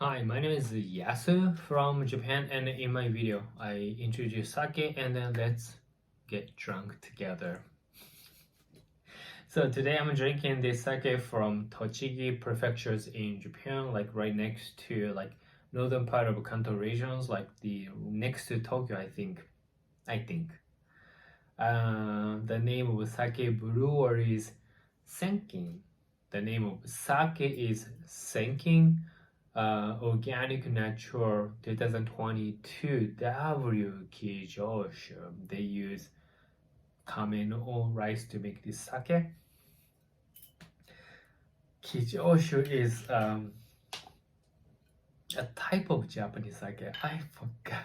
Hi, my name is Yasu from Japan, and in my video I introduce sake and then let's get drunk together. So today I'm drinking this sake from Tochigi prefectures in Japan, like right next to northern part of Kanto regions, like the next to Tokyo, I think. The name of sake brewery is SENKIN. The name of sake is SENKIN. Organic Natural 2022 W kijoshu. They use kamen or rice to make this sake. Kijoshu is a type of Japanese sake. I forgot.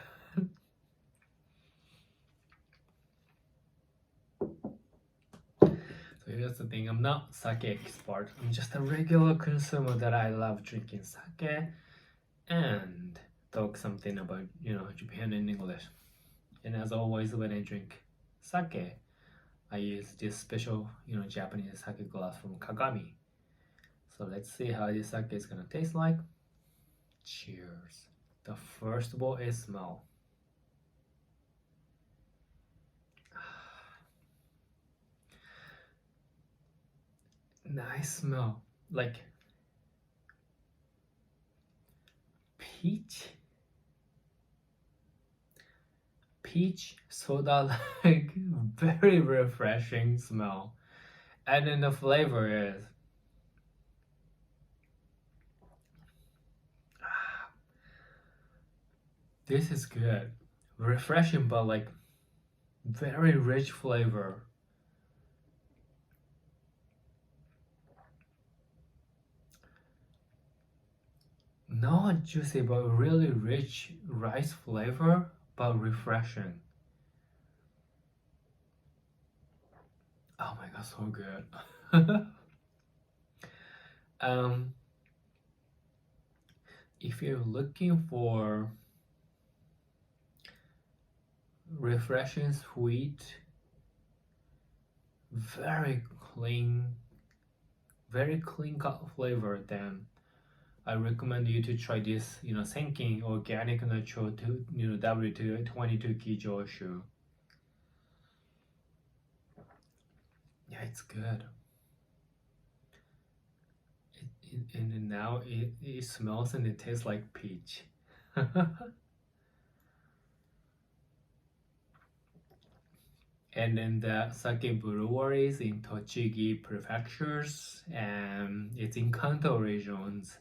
So here's the thing, I'm not sake expert. I'm just a regular consumer that I love drinking sake and talk something about, Japan in English. And as always, when I drink sake, I use this special, Japanese sake glass from Kagami. So let's see how this sake is gonna taste like. Cheers. The first of all is smell. Nice smell, like peach soda, like very refreshing smell. And then the flavor is this is good, refreshing, but like very rich flavor. Not juicy, but really rich rice flavor, but refreshing. Oh my god, so good. If you're looking for refreshing, sweet, very clean cut flavor, then I recommend you to try this, SENKIN Organic Natural W22 kijoshu. Yeah, it's good. And now it smells and it tastes like peach. And then the sake breweries in Tochigi prefectures, and it's in Kanto regions.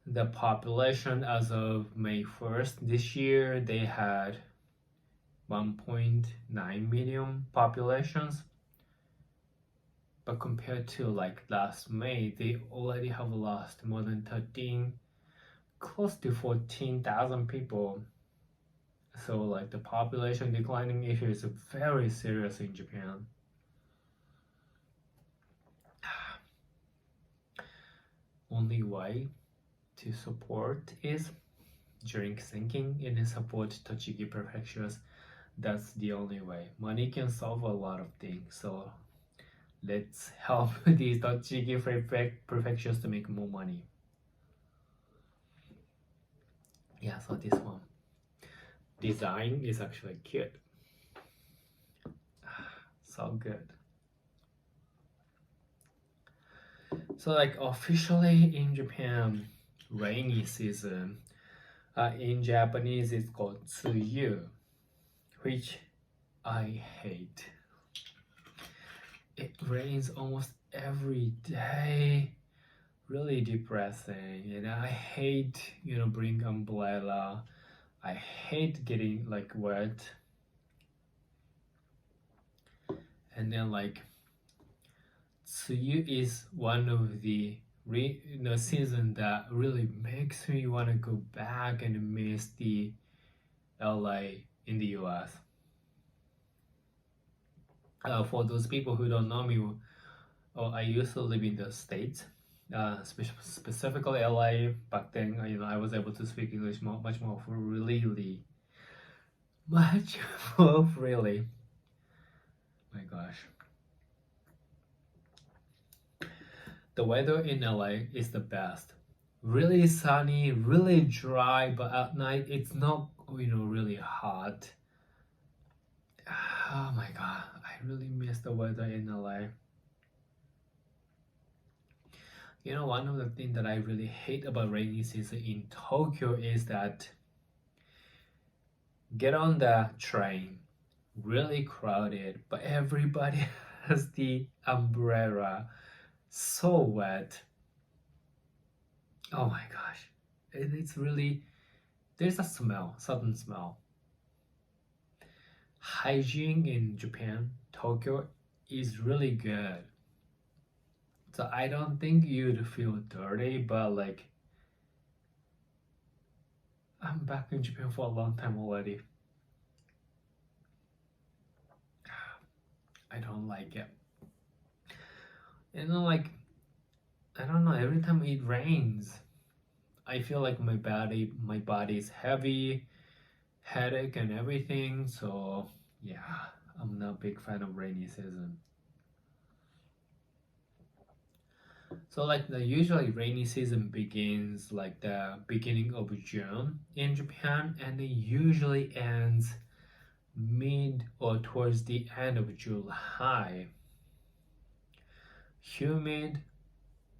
The population as of May 1st this year, they had 1.9 million populations. But compared to like last May, they already have lost more than 13, close to 14,000 people. So like the population declining issue is very serious in Japan. Only way to support is drink SENKIN and support Tochigi prefectures. That's the only way. Money can solve a lot of things, so let's help these Tochigi prefectures to make more money. Yeah, so this one design is actually cute. So good. So like officially in Japan, rainy season, in Japanese it's called tsuyu, which I hate. It rains almost every day, really depressing, and I hate, bring umbrella. I hate getting like wet. And then like tsuyu is one of the season that really makes me want to go back and miss the LA in the US. For those people who don't know me, I used to live in the States, specifically LA. Back then, I was able to speak English much more freely. Much more freely. My gosh. The weather in LA is the best. really sunny, really dry, but at night it's not, really hot. Oh my god, I really miss the weather in LA. One of the things that I really hate about rainy season in Tokyo is that get on the train, really crowded, but everybody has the umbrella, so wet. Oh my gosh, it's really, there's a smell, sudden smell. Hygiene in Japan, Tokyo, is really good. So I don't think you'd feel dirty, but like, I'm back in Japan for a long time already. I don't like it. Like, I don't know, every time it rains, I feel like my body is heavy, headache and everything. So yeah, I'm not a big fan of rainy season. So like usually rainy season begins like the beginning of June in Japan, and it usually ends mid or towards the end of July. Humid,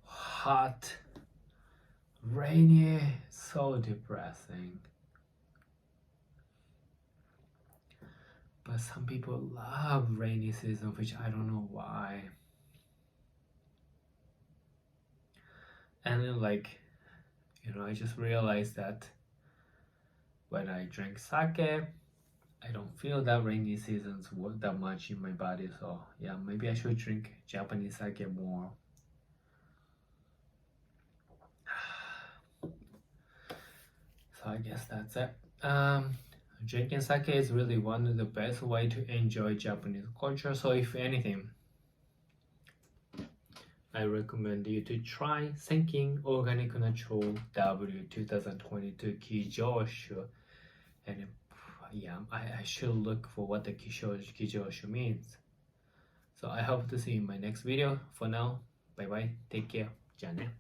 hot, rainy, so depressing. But some people love rainy season, which I don't know why. And then like, I just realized that when I drink sake, I don't feel that rainy seasons that much in my body. So yeah, maybe I should drink Japanese sake more. So I guess that's it. Drinking sake is really one of the best way to enjoy Japanese culture. So if anything, I recommend you to try SENKIN Organic Natural W 2022 kijoshu. And yeah, I should look for what the kijoshu means. So I hope to see you in my next video. For now, bye bye, take care, じゃあね。